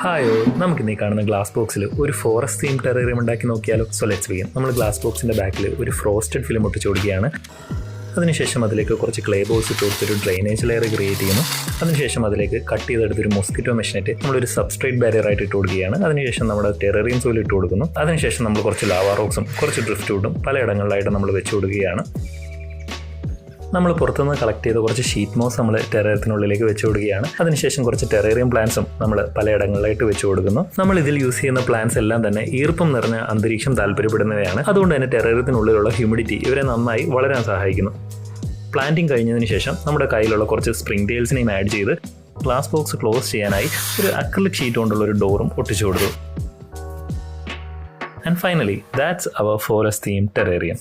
ഹായോ, നമുക്കിന്ന് ഈ കാണുന്ന ഗ്ലാസ് ബോക്സിൽ ഒരു ഫോറസ്റ്റ് തീം ടെറേറിയം ഉണ്ടാക്കി നോക്കിയാലോ? So let's begin. നമ്മൾ ഗ്ലാസ് ബോക്സിൻ്റെ ബാക്കിൽ ഒരു ഫ്രോസ്റ്റഡ് ഫിലിം ഒട്ടിച്ചു കൊടുക്കുകയാണ്. അതിനുശേഷം അതിലേക്ക് കുറച്ച് ക്ലേ ബോൾസ് ഇട്ട് കൊടുത്തൊരു ഡ്രെയിനേജ് ലെയർ ക്രിയേറ്റ് ചെയ്യുന്നു. അതിനുശേഷം അതിലേക്ക് കട്ട് ചെയ്തെടുത്തൊരു മൊസ്കിറ്റോ മെഷിനെറ്റ് നമ്മളൊരു സബ്സ്ട്രേറ്റ് ബാരിയറായിട്ട് ഇട്ട് കൊടുക്കുകയാണ്. അതിനുശേഷം നമ്മുടെ ടെറേറിയം സോയിൽ ഇട്ട് കൊടുക്കുന്നു. അതിനുശേഷം നമ്മൾ കുറച്ച് ലാവാ റോക്സും കുറച്ച് ഡ്രിഫ്റ്റ് വുഡും പലയിടങ്ങളിലായിട്ട് നമ്മൾ വെച്ച് കൊടുക്കുകയാണ്. നമ്മൾ പുറത്തുനിന്ന് കളക്ട് ചെയ്ത കുറച്ച് ഷീറ്റ് മോസ് നമ്മൾ ടെറേറിയത്തിനുള്ളിലേക്ക് വെച്ച് കൊടുക്കുകയാണ്. അതിനുശേഷം കുറച്ച് ടെറേറിയം പ്ലാന്റ്സും നമ്മൾ പലയിടങ്ങളിലായിട്ട് വെച്ച് കൊടുക്കുന്നു. നമ്മൾ ഇതിൽ യൂസ് ചെയ്യുന്ന പ്ലാന്റ്സ് എല്ലാം തന്നെ ഈർപ്പം നിറഞ്ഞ അന്തരീക്ഷം താല്പര്യപ്പെടുന്നവയാണ്. അതുകൊണ്ട് തന്നെ ടെറേറിയത്തിനുള്ളിലുള്ള ഹ്യൂമിഡിറ്റി ഇവരെ നന്നായി വളരാൻ സഹായിക്കുന്നു. പ്ലാന്റിങ് കഴിഞ്ഞതിന് ശേഷം നമ്മുടെ കയ്യിലുള്ള കുറച്ച് സ്പ്രിംഗ് ടെയിൽസിനെയും ആഡ് ചെയ്ത് ഗ്ലാസ് ബോക്സ് ക്ലോസ് ചെയ്യാനായി ഒരു അക്രിലിക് ഷീറ്റ് കൊണ്ടുള്ള ഒരു ഡോറും ഒട്ടിച്ചു കൊടുത്തു. And finally that's our forest theme terrarium.